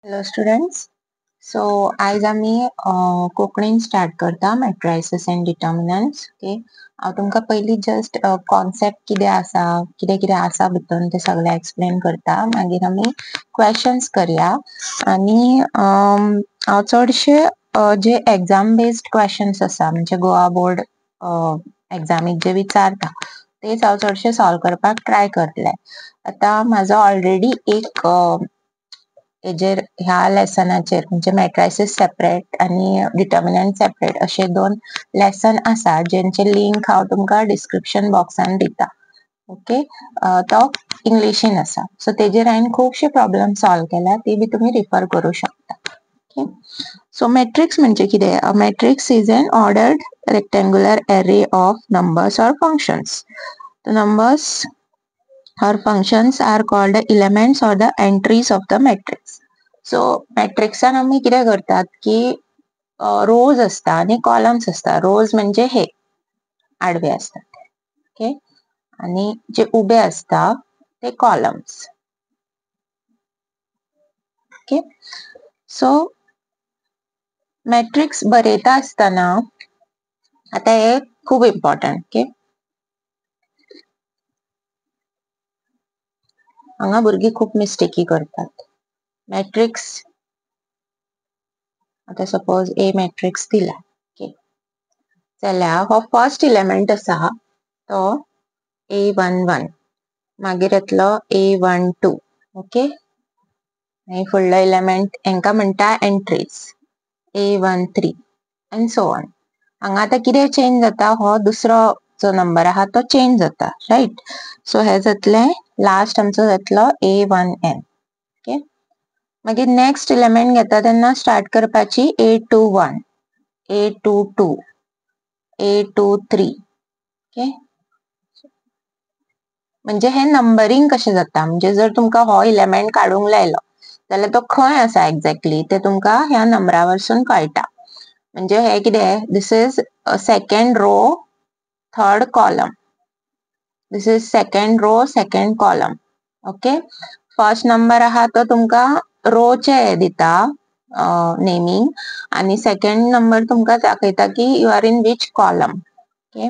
Hello students. So आज आम्ही कोंकणीन स्टार्ट करता मॅट्रायसिस एंड डिटर्मिनंट्स. ओके, हांव तुमकां पयलीं जस्ट कॉन्सेप्ट कितें आसा कितें आसा भितर ते सगळें एक्सप्लेन करता, मागीर आमी क्वेश्चन्स करया. आनी हांव चडशे जे एग्जाम बेस्ड क्वेश्चन्स आसा म्हणजे गोवा बोर्ड एग्जामीक जे विचारता तेच हांव चडशे सॉल्व करपाक ट्राय करतले. आतां म्हाजो ऑलरेडी एक हेजेर ह्या लेसनाचेर म्हणजे मॅट्रायसिस सेपरेट आणि डिटर्मिनंट सेपरेट असे 2 लेसन आसा जेंचे लिंक हांव तुमकां डिस्क्रिप्शन बॉक्सान दिता. ओके, तो इंग्लिशीन आसा, सो तेजेर हांवें खुबशे प्रॉब्लेम सॉल्व केल्या, ती बी तुम्ही रिफर करू शकता. ओके, सो मॅट्रिक्स म्हणजे कितें? A matrix is an ordered rectangular array of numbers or functions. The numbers or functions are called the elements or the entries of the matrix. So मॅट्रिक्सान आम्ही कितें करतात की रोज असता आणि कॉलम्स असता. रोज म्हणजे हे आडवे असतात, ओके, आणि जे उभे असता ते कॉलम्स. ओके, सो मॅट्रिक्स बरयता आसतना आता हे खूप इम्पॉर्टंट. ओके, हांगा भुरगीं खूप मिस्टेकी करतात. मॅट्रिक्स आता सपोज ए मॅट्रिक्स दिला, ओके, जाल्यार हो फर्स्ट एलिमेंट आसा तो A11, मागीर येतलो A12, ओके, आणि फुडलो एलिमेंट हेंका म्हणटा entries A13 and so on. हांगा आता कितें चेंज जाता? हो दुसरो जो नंबर आहा तो चेंज जाता, राइट? सो हे जातले लास्ट आमचो जातलो A1n. ओके, मागीर नेक्स्ट एलिमेंट घेता तेन्ना स्टार्ट करपाची A21, A22, A23. ओके, म्हणजे हे नंबरिंग कशें जाता म्हणजे जर तुमकां हो एलिमेंट काडूंक लायलो जाल्यार तो खंय आसा एक्झॅक्टली ते तुमकां ह्या नंबरा वरसून कळटा. म्हणजे हे कितें? This is second row third column, this is second row second column. Okay, first number आहा तो तुमकां रोचे हे दिता नेमिंग, आणि सेकंड नंबर तुमकां दाखयता की you are in which column. Okay,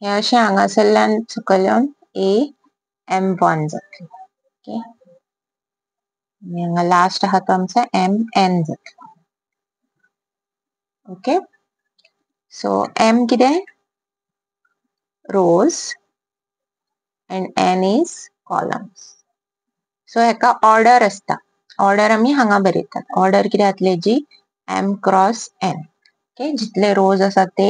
हे अशें हांगासरल्यान सकयल्यान AM1 जातलें. ओके, आणि हांगा लास्ट आहा तो आमचो MN जातलो. ओके, सो M कितें? रोज and N is columns. So हेका ऑर्डर असता. ऑर्डर आमी हांगा बरयतात. ऑर्डर कितें जातली जी M क्रॉस N. ओके, जितले रोज आसा ते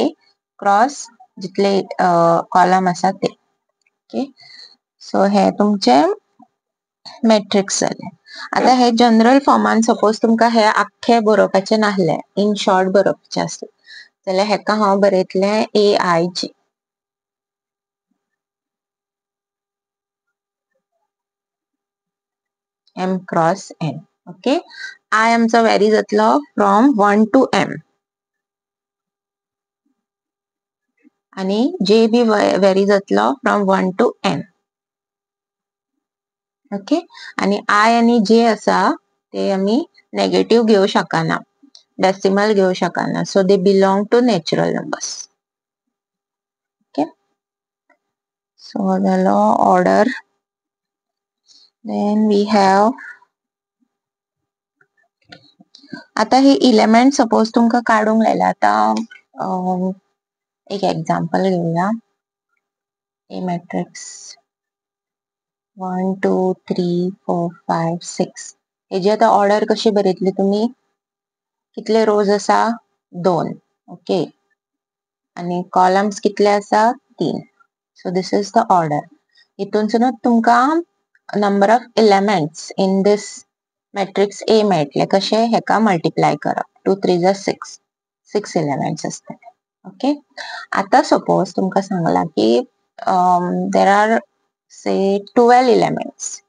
क्रॉस जितले कॉलम आसा ते. ओके, सो हे तुमचे मॅट्रिक्स जाले. आता हे जनरल फॉर्मान सपोज तुमकां हे आख्खे बरोवपाचे नासले, इन शॉर्ट बरोवपाचे आसले जाल्यार हेका हांव बरयतले AIG. M cross N. Okay, I आमचो व्हेरी जातलो फ्रॉम 1 to M, आणि J बी व्हेरी जातलो फ्रॉम 1 to N. ओके, आणि I आणि J आसा ते आमी नेगेटिव्ह घेऊ शकना, डेसिमल घेऊ शकना, so they belong to natural numbers. Okay, so जालो ऑर्डर. देन वी हॅव आता हे एलिमेंट सपोज तुमकां काडूंक लायला. आता एक एक्झाम्पल घेऊया. A matrix 1 2 3 4 5 6. हेजी आता ऑर्डर कशी बरयतली तुमी? कितले रोज आसा? 2. ओके, आणि कॉलम्स कितले आसा? 3. So this is the order. हितूनसूनच तुमकां number of elements in this matrix ए मेळटले. कशे? हेका मल्टिप्लाय करप. 2 3 जा 6, 6 एलिमेंट्स असतले. ओके, आता सपोज तुमकां सांगला की there are say 12 elements.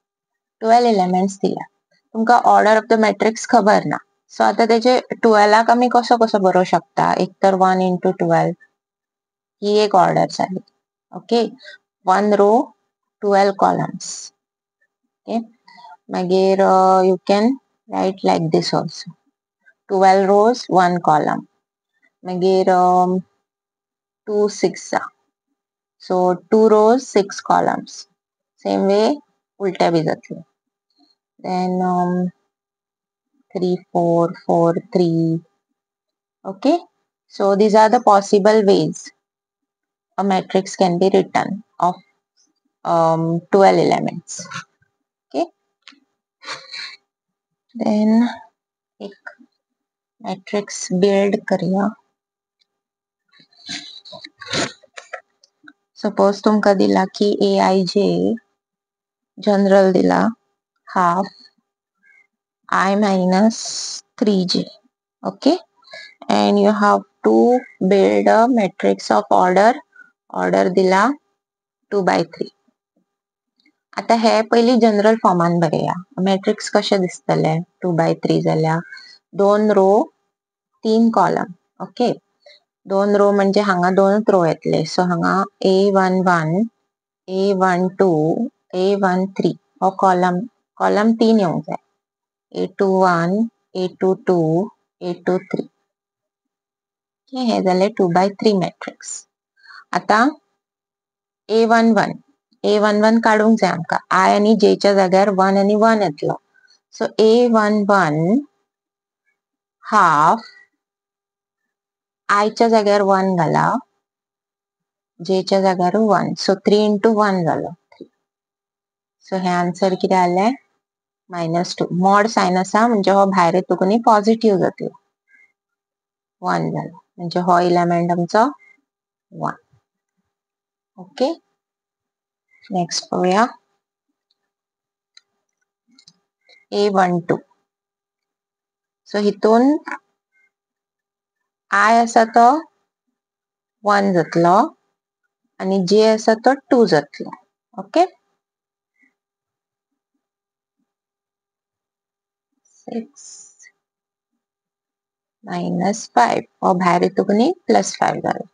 12 elements दिल्या, तुमकां ऑर्डर ऑफ द मॅट्रिक्स खबर ना. सो आता तेजे 12 आमी कसो बरोवं शकता? एक तर 1 into 12 ही एक ऑर्डर जाली. Okay, 1 row 12 columns. ओके, मागीर you can write like this also. 12 rows 1 column. मागीर 2 6 so 2 rows 6 columns. Same way उलट्या बी जातले. Then 3 4 4 3. Okay, so these are the possible ways a matrix can be written of 12 elements. Okay, then एक matrix build करूया. Suppose तुमका दिला की aij general दिला half I minus 3j. Okay, and you have to build a matrix of order दिला 2 by 3. आता हे पहिली जनरल फॉर्मान बरेया. मॅट्रिक्स कशें दिसतले 2 by 3 जाल्यार 2 रो 3 कॉलम. ओके, 2 रो म्हणजे हांगा 2 रो येतले. सो हांगा A11 A12 A13 हो कॉलम 3 येवंक जाय. A21 A22 A23. हे जाले 2 by 3 मॅट्रिक्स. आता A11 काढूंक जाय आमका. I आणि J च्या जाग्यार 1 आणि 1 येतलो. सो A11 हाफ I च्या जाग्यार 1 घाला, J च्या जाग्यार 1. सो 3 into 1 जालो. सो हे आन्सर किती जाले -2. मॉड साइन आसा म्हणजे हो भायर येतुकूनी पॉझिटिव्ह जातलो. 1 जालो म्हणजे हो एलिमेंट आमचो 1. ओके, नेक्स्ट पळोवया A12. सो हितून I आसा तो 1 जातलो आणि J आसा तो 2 जातलो. ओके, 6 minus 5 हो भायर येतुकूनी +5 जालो.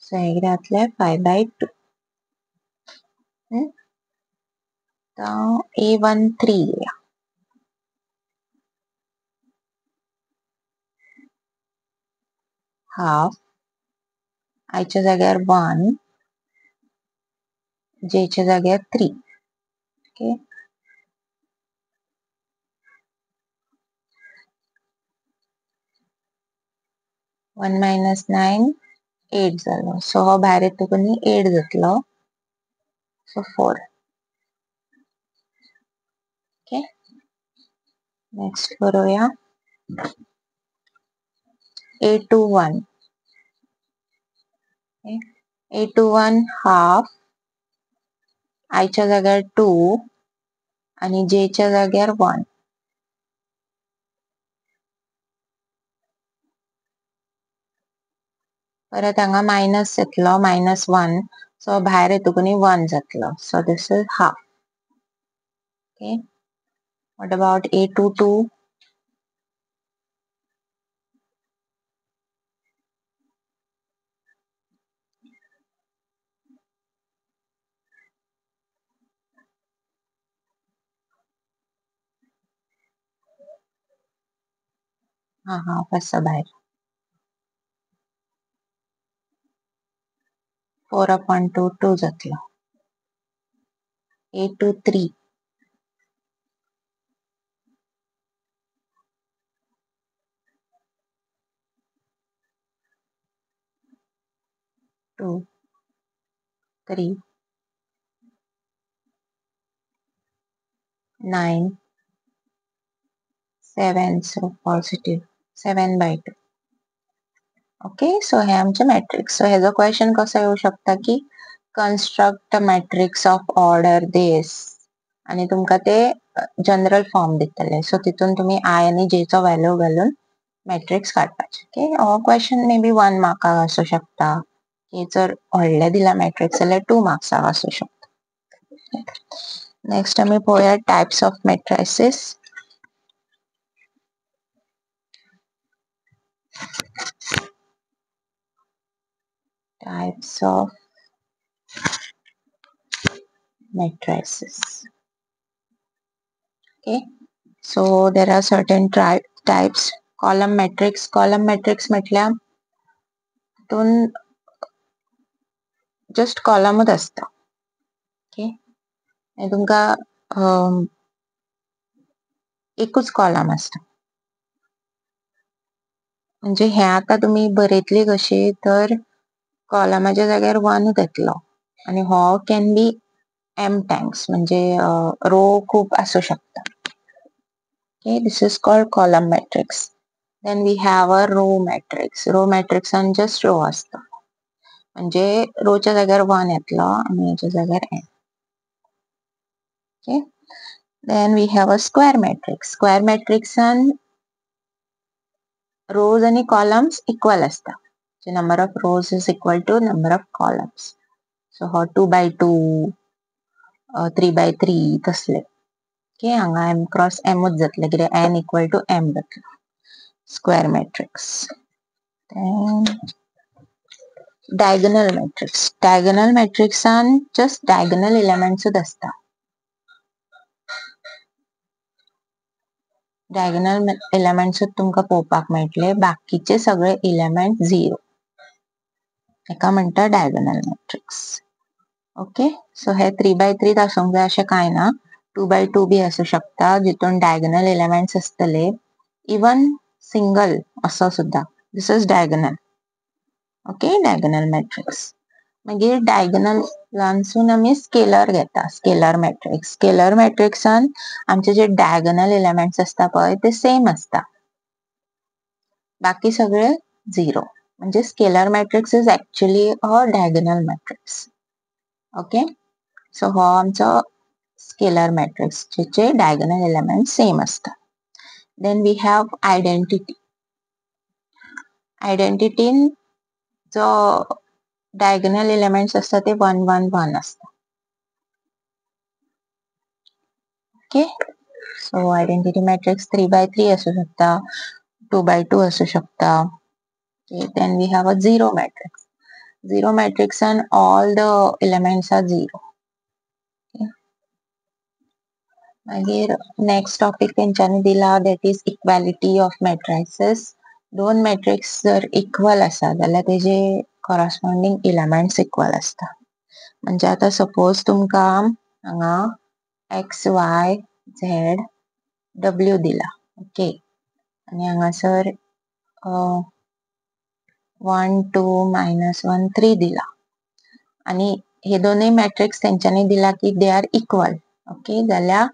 सो हे कितें जातले 5 by 2. A13 हाफ I च्या जाग्यार 1 J च्या जाग्यार 3. ओके, 1 minus 9 8 जालो. सो हो भायर येतुकूनी 8 जातलो. सो 4. ओके, नेक्स्ट करूया A21. A21 हाफ I च्या जाग्यार 2 आणि J च्या जाग्यार 1. परत हांगा मायनस येतलो -1. सो भायर येतुकूनी 1 जातलो. So this is half. Okay, what about A22? Half आसा भायर. 4/2 2 जातलो. A23. 2 3 9 7. So positive 7 by 2. Okay, so हे आमचे मॅट्रिक्स. सो हेजो क्वेश्चन कसो येऊ शकता की कन्स्ट्रक्ट मॅट्रिक्स ऑफ ऑर्डर दिस आणि तुमका ते जनरल फॉर्म दितले. सो तितून तुम्ही I आणि J चो व्हॅल्यू घालून मॅट्रिक्स काडपाचे. ओके, हो क्वेश्चन मे बी 1 मार्काक आसू शकता. हे जर व्हडले दिला मॅट्रिक्स जाल्यार 2 मार्क्साक आसू शकता. नेक्स्ट आम्ही पळोवया types of matrices. Types of matrices. Okay, so there are certain types. Column matrix म्हटल्या दोन जस्ट कॉलमच असता. ओके, तुमका एकूच कॉलम असता. म्हणजे हे आता तुम्ही बरयतले कशे तर कॉलमाच्या जाग्यार 1 येतलो आणि हो कॅन बी m टाइम्स म्हणजे रो खूप असू शकता. Okay, this is called column matrix. Then we have a row matrix. Row matrix and just row असतं. म्हणजे रोच्या जाग्यार 1 येतलो आणि याच्या जाग्यार n. Okay. Then we have a square matrix. Square matrix and rows आणि columns equal असता. The number of rows is equal to number of columns. So 2 by 2, 3 by 3 तसले. Okay, हांगा m cross m जातले कित्याक n equal to m जातलो. Square matrix. Then diagonal matrix. Diagonal matrix and just diagonal elements असता. Diagonal elements तुमका पोवपाक मेळटले बाकीचे सगळे एलिमेंट 0 एका म्हणता डायगोनल मॅट्रिक्स. ओके, सो हे 3 by 3 आसूंक जाय अशें कांय ना. 2 by 2 बी असू शकता जितून डायगोनल एलिमेंट्स असतले. इवन सिंगल असो सुद्धा. This is diagonal. Okay, diagonal matrix. मागीर डायगोनलांसून आमी स्केलर घेता. Scalar matrix. स्केलर मॅट्रिक्सान आमचे जे डायगोनल एलिमेंट्स असता पळय ते सेम असता. बाकी सगळे 0. म्हणजे scalar matrix is actually a diagonal matrix. Okay, so हो आमचो स्केलर मॅट्रिक्स जिचे डायगोनल एलिमेंट सेम असता. Then we have identity. आयडेंटिटीन जो डायगोनल एलिमेंट्स असता ते 1 1 1 असता. Okay, so identity matrix 3 by 3 असू शकता, 2 by 2 असू शकता. Okay, then we have a zero matrix. Zero matrix and all the elements are 0. Okay. मागीर नेक्स्ट टॉपिक तेंच्यांनी दिला that is equality of matrices. दोन मॅट्रिक्स जर इक्वल आसा जाल्यार तेजे corresponding elements इक्वल असता. म्हणजे आता सपोज तुमका हांगा x y z w दिला. ओके, आणि हांगासर 1 2 -1 3 दिला आणि हे दोन्ही मॅट्रिक्स तेंच्यांनी दिला की दे आर इक्वल. ओके, जाल्यार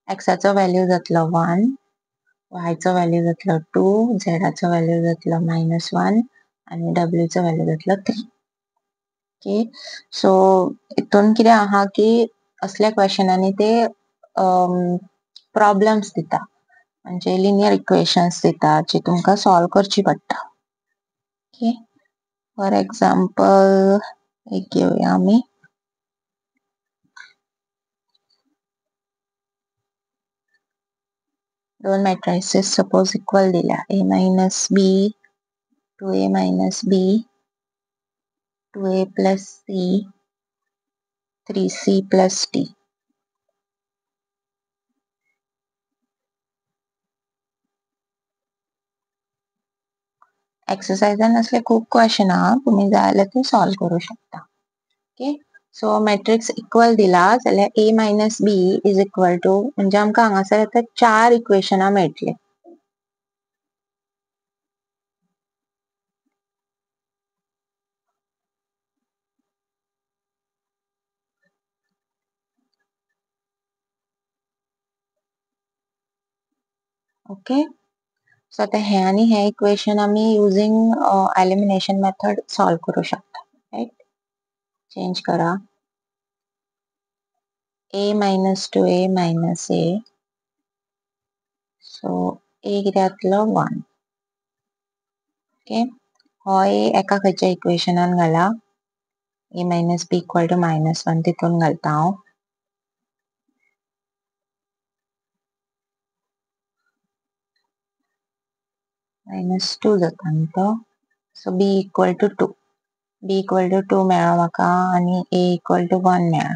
एक्साचो व्हॅल्यू जातलो 1, वायचो व्हॅल्यू जातलो 2, झेडाचो व्हॅल्यू जातलो -1 आणि डब्ल्यूचो व्हॅल्यू जातलो 3. ओके, सो इतून कितें आहा की असल्या क्वेशनांनी ते प्रॉब्लेम्स दिता म्हणजे लिनियर इक्वेशन्स दिता जी तुमकां सॉल्व करची पडटा. ओके, फॉर एक्झाम्पल एक घेऊया आम्ही. दोन मॅट्रिसेस सपोज इक्वल दिल्या a minus b 2a minus b 2a plus c 3c plus d. एक्सरसाइजान असले खूप क्वेश्चन आहा, तुम्ही जाय ते सॉल्व करू शकता. ओके, सो मॅट्रिक्स इक्वल दिला जाल्यार a minus b is equal to म्हणजे आमकां हांगासर आता 4 इक्वेशनां मेळटले. ओके, सो आता हे आणि हे इक्वेशन आम्ही युजिंग एलिमिनेशन मेथड सॉल्व करू शकता. राइट, चेंज करा. a minus 2a minus a, so a कितें जातलो 1. ओके, हो a एका खंयच्या इक्वेशनान घाला. a minus b equal to -1 तितून घालता हांव. -2 जाता न्ही तो, so b equal to 2. b equal to 2 मेळ्ळो म्हाका आणि a equal to 1 मेळ्ळा.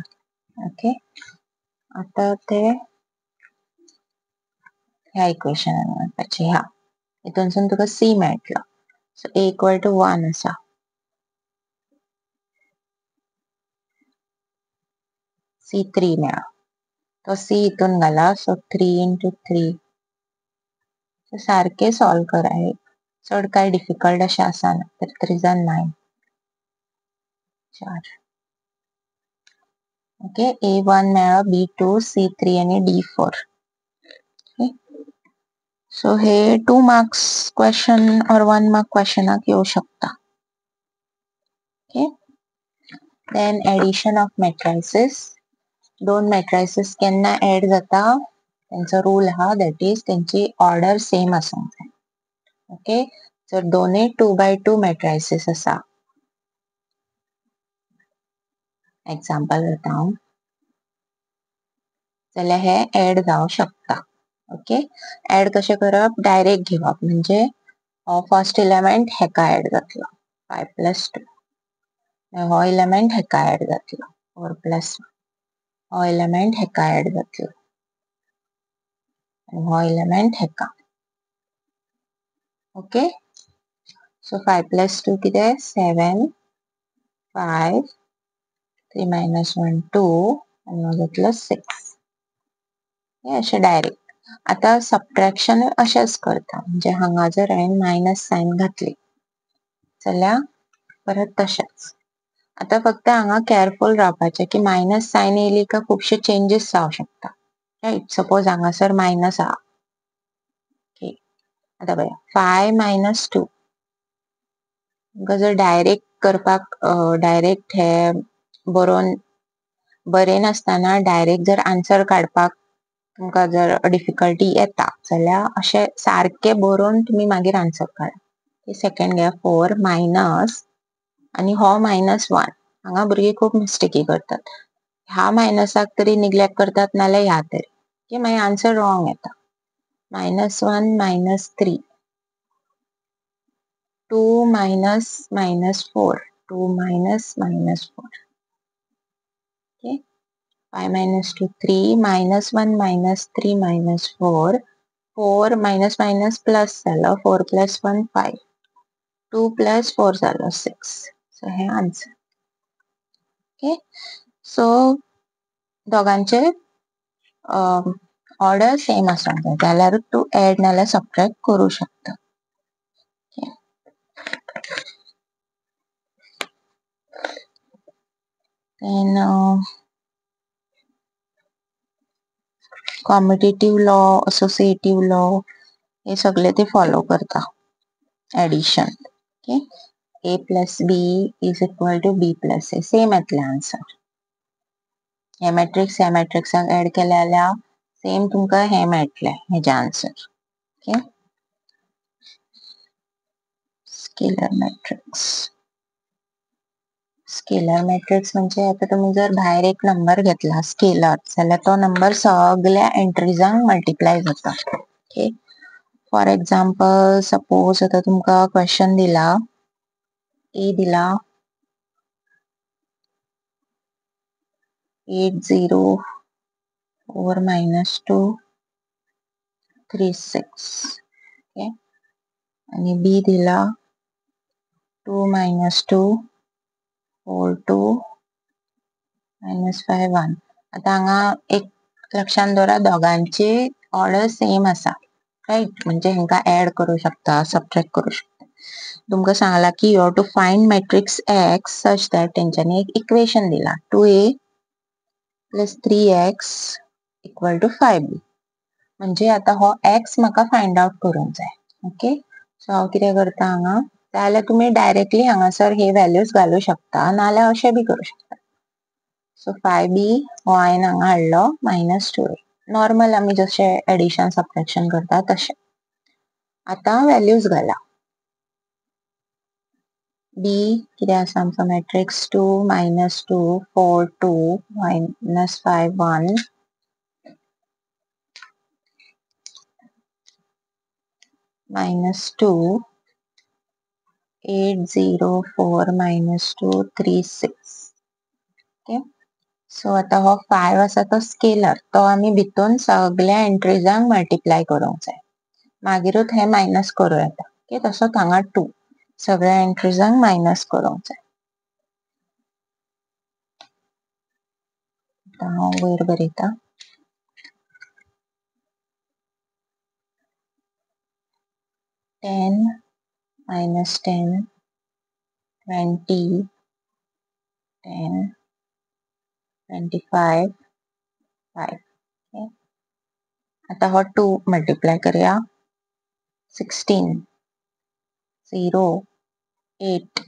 ओके, आता ते ह्या इक्वेशनान मांडपाचे. ह्या हितूनसून तुका c मेळटलो. सो a इक्वल टू 1 आसा. c3 मेळा. तो c हितून घाला. सो 3 into 3 सारखे सॉल्व करा. हे चड काय डिफिकल्ट अशें आसाना. तर 3 जा 9 4. ओके, a1 मेळ्ळो, b2, c3 आणि d4. ओके, सो हे 2 मार्क्स क्वेश्चन और 1 मार्क क्वेश्चनाक येऊ शकता. Okay, then addition of matrices. दोन मॅट्रायसिस केन्ना एड जाता, त्यांचा रूल हा, दॅट इज त्यांची ऑर्डर सेम आसूंक जाय. ओके, जर दोनूय 2x2 मॅट्रायसिस आसा, एक्झाम्पल घेता हांव, जाल्यार हे एड जावं शकता. ओके, एड कशें करप, डायरेक्ट घेवप. म्हणजे फर्स्ट एलिमेंट हेका एड जातलो 5 plus 2. हो एलिमेंट हेका एड जातलो 4 plus 1. हो एलिमेंट हेका एड जातलो आणि हो एलिमेंट हेका. ओके, सो 5 plus 2 कितें 7, 5, 3 minus 1 2 आणि हो जातलो 6. हे अशें डायरेक्ट. आता सबट्रॅक्शन अशेंच करता. म्हणजे हांगा जर हांवें मायनस साइन घातली जाल्यार परत तशेंच. आता फक्त हांगा केअरफुल रावपाचें की मायनस साइन येयली काय खुबशे चेंजेस जावं शकता. राइट, सपोज हांगासर मायनस आहा. ओके, आता पळया 5 minus 2 जर डायरेक्ट करपाक डायरेक्ट हे बरोवन बरयनासतना डायरेक्ट जर आन्सर काडपाक तुमकां जर डिफिकल्टी येता जाल्यार अशें सारखे बरोवन तुमी मागीर आन्सर काडा. सेकंड घ्या 4 मायनस आणि हो -1. हांगा भुरगीं खूब मिस्टेकी करतात. ह्या मायनसाक तरी निग्लेक्ट करतात नाल्यार ह्या तरी. की मागीर आन्सर रॉंग येता. -1 -3 2 -4 2 -4. Okay, 5 minus 2 3 -1 -3 -4 4 minus minus plus झालं 4 plus 1 5 2 plus 4 झालं 6. सो हे आन्सर. ओके, सो दोघांचे ऑर्डर सेम आसूंक जाय जाल्यार तू एड नाल्यार सबट्रॅक्ट करू शकता. Then commutative law, associative law हे सगळे ते फॉलो करता. Addition. Okay, a plus b is equal to b plus a. Same येतले आन्सर. हे मॅट्रिक्साक एड केले जाल्यार सेम तुमकां हे मेळटले हेजे answer. Okay, scalar matrix. Scalar matrix म्हणजे आता तुम्ही जर भायर एक नंबर घेतला स्केलर जाल्यार तो नंबर सगळ्या एंट्रीजांक मल्टिप्लाय जाता. ओके, फॉर एक्झाम्पल सपोज आता तुमकां क्वेश्चन दिला, a दिला 804 -2 36. ओके, आणि b दिला 2 -2 4 2 -5 1. आता हांगा एक लक्षात दवरा, दोघांची ऑर्डर सेम आसा. राइट, म्हणजे हांकां एड करू शकता, सबट्रॅक्ट करू शकता. तुमकां सांगला की you have to find matrix x such that तेंच्यांनी एक इक्वेशन दिला 2a plus 3x equal to 5b. म्हणजे आता हो x म्हाका फाइंड आउट करूंक जाय. ओके, सो हांव कितें करता हांगा, जाल्यार तुम्ही डायरेक्टली हांगासर हे व्हॅल्यूज घालू शकता नाल्यार अशें बी करू शकता. सो 5b हो हांवें हांगा हाडलो -2a. नॉर्मल आमी जशे एडिशन सबट्रॅक्शन करता तशें. आता व्हॅल्यूज घाला. b कितें आसा आमचो मॅट्रिक्स 2 -2 4 2 -5 1 -2 804 -2 36. ओके, सो आता हो 5 आसा तो स्केलर, तो आमी भितून सगळ्या एंट्रीजांक मल्टिप्लाय करूंक जाय. मागीरूच हे मायनस करूं येता. ओके, तसोच हांगा 2 सगळ्या एंट्रीजांक मायनस करूंक जाय. आता हांव वयर बरयता. 10 minus 10 20 10 25 5. ओके, आता हो 2 मल्टिप्लाय करूया. 16 0 8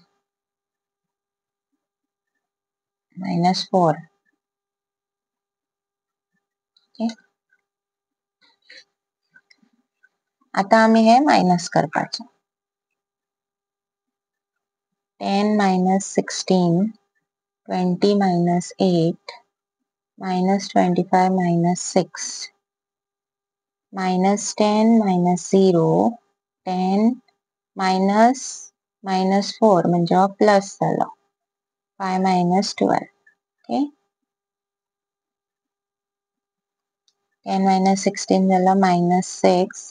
-4. ओके, आता आमी हे मायनस करपाचे. 10 minus 16 20 minus 8 minus 25 minus 6 minus 10 minus 0 10 minus -4 म्हणजे हो प्लस जालो. 5 minus 12. ओके, 10 minus 16 जालो -6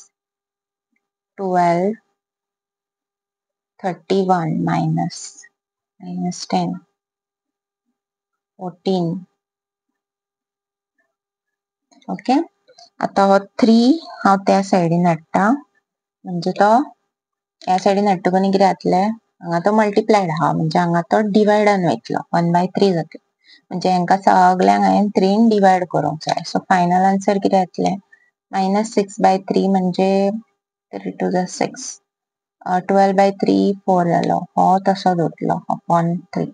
12 31 minus 10 14. ओके, आता हो 3 हांव त्या सायडीन हाडटा, म्हणजे तो ह्या सायडीन हाडटकूच कितें जातलें, हांगा तो मल्टिप्लायड आहा म्हणजे हांगा तो डिवायडान वयतलो. 1/3 जातलो, म्हणजे हांकां सगळ्यांक हांवें 3 डिवायड करूंक जाय. सो फायनल आन्सर कितें जातलें, -6/3 म्हणजे 3 2 जा 6 12/3 4 जालो. हो तसोच उरलो अपॉन 3.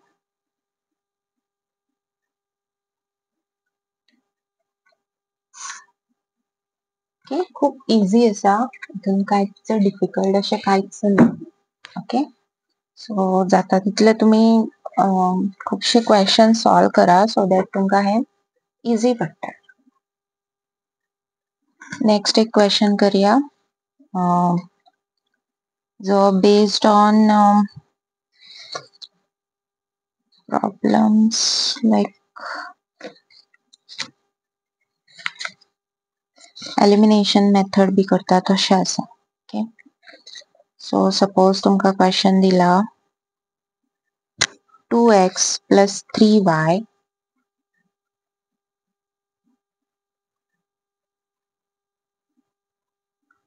ओके, खूप इझी आसा, हितून कांयच डिफिकल्ट अशें कांयच ना. ओके, सो जाता तितले तुमी खुबशे क्वेश्चन सॉल्व करा, सो दॅट तुमकां हे इझी पडटा. नेक्स्ट एक क्वेश्चन करूया, जो based on problems like elimination method बी करता तशें आसा. ओके, सो सपोज तुमकां क्वेश्चन दिला 2x plus 3y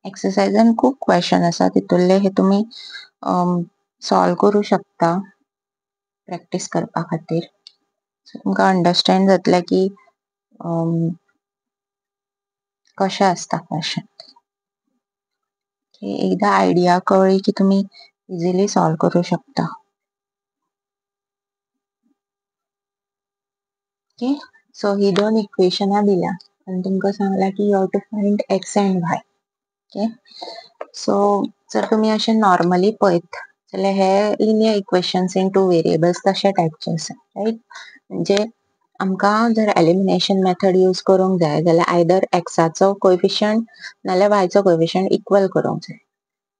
एक्सरसाइजान खूप क्वेश्चन आसा, तितुरले हे तुमी सॉल्व करू शकता प्रॅक्टिस करपा खातीर. सो तुमकां अंडरस्टँड जातलें की कशें आसता क्वेश्चन. एकदा आयडिया कळ्ळी की तुमी इझिली सॉल्व करू शकता. ओके, सो ही 2 इक्वेशनां दिल्या आनी तुमकां सांगला की you have to find x and y. Okay, so जर तुमी अशें नॉर्मली पळयत जाल्यार हे लिनियर इक्वेशन्स इन 2 वेरिएबल्स तशा टायपचे आसा, रायट. म्हणजे आमकां जर एलिमिनेशन मेथड यूज करूंक जाय जाल्यार आयदर एक्साचो कोएफिशियंट नाल्यार वायचो कोएफिशियंट इक्वल करूंक जाय.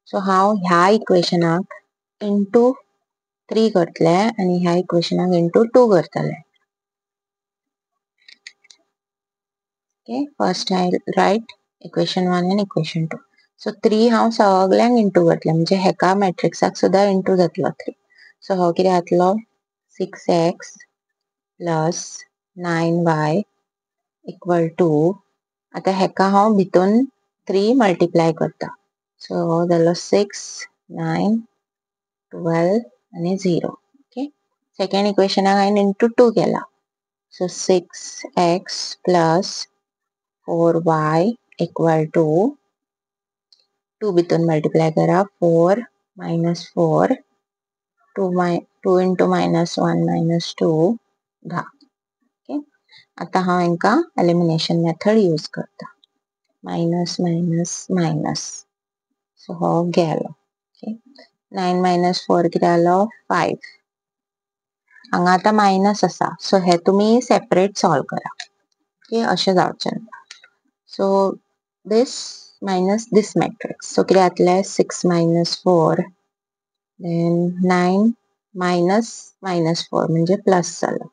सो हांव ह्या इक्वेशनाक इंटू 3 करतले आनी ह्या इक्वेशनाक इंटू 2 करतले. Okay, first I write equation 1 and equation 2. So 3 हांव सगळ्यांक इंटू करतले, म्हणजे हेका मॅट्रिक्साक सुद्धा इंटू जातलो 3. सो हो कितें जातलो 6x plus 9y equal to, आता हेका हांव भितून 3 मल्टिप्लाय करता. सो हो जालो 6 9 12 आनी 0. ओके, सेकंड इक्वेशनाक हांवें इंटू 2 केला. सो 6x plus 4y equal to 2 भितून मल्टिप्लाय करा 4 minus 4 2 into -1 minus 2 10. ओके, आता हांव हांकां एलिमिनेशन मेथड यूज करता. मायनस मायनस मायनस, सो हो गेलो. ओके, 9 minus 4 कितें जालो 5. हांगा आतां मायनस आसा, सो हे तुमी सेपरेट सॉल्व करा. ओके, अशें जावचें ना. So this minus this matrix, so कितें जातलें 6 minus 4 then 9 minus -4 म्हणजे प्लस जालो.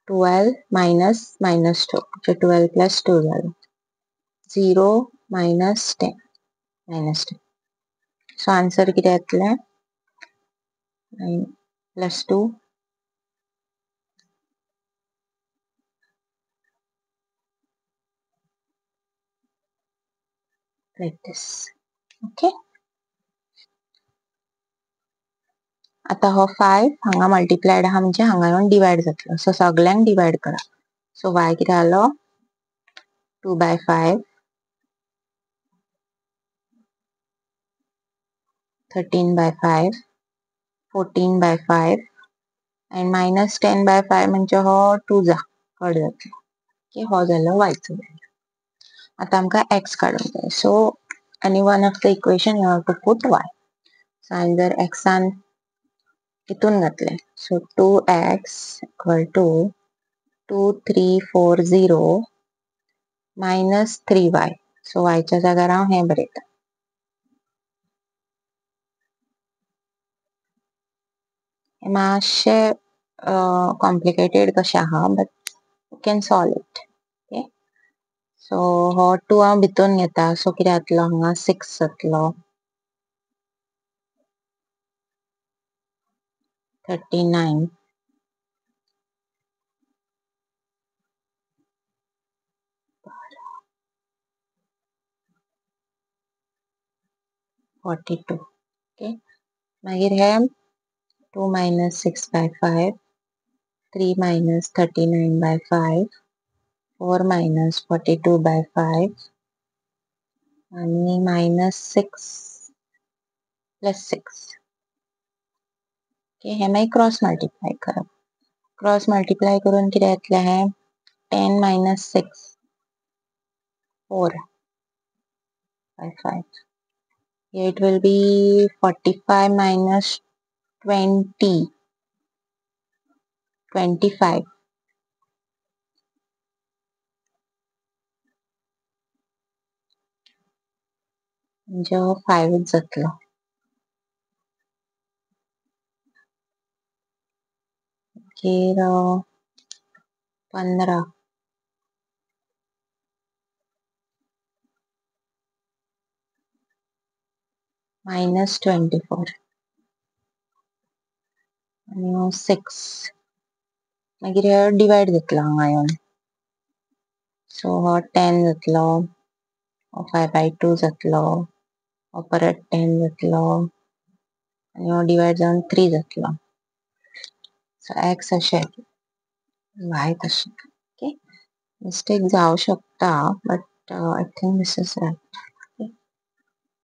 12 minus minus 2 म्हणजे 12 plus 2 झालं 0 minus 10 minus 10 सो आन्सर किती येतलें 9 plus 2 like this ओके आता हो 5 हांगा मल्टिप्लायड आहा म्हणजे हांगा येवन डिवायड जातलो सो सगळ्यांक डिवायड करा सो y किती जालो 2 by 5 13 by 5 14 by 5 and minus 10 by 5 म्हणजे हो 2 जा कट जातलो ओके हो जालो y चो वॅल्यू आता आमकां x काडूंक जाय so any one of the equation you have to put y so हांवें जर एक्सान हितून घातले so 2x equal to 2340 minus 3y so y च्या जाग्यार हांव हे बरयता मातशे कॉम्प्लिकेटेड कशें आहा but you can solve it okay so हो 2 हांव भितून घेता सो कितें जातलो हांगा 6 जातलो 39 42 ओके मागीर हे 2 minus 6 by 5 3 minus 39 by 5 4 minus 42 by 5 आणि minus 6 plus 6 ओके हे मागीर क्रॉस मल्टिप्लाय करप क्रॉस मल्टिप्लाय करून कितें येतलें हे 10 minus 6 4 by 5 here it will be 45 minus 20 25 म्हणजे 5 जातलो मागीर 15 minus 24 आणि 6 मागीर हे डिवायड जातलो हांगा येवन सो हो 10 जातलो हो 5 by 2 जातलो हो परत 10 जातलो आणि हो डिवायड जावन 3 जातलो सो x अशें y तशें ओके मिस्टेक जावं शकता but I think this is right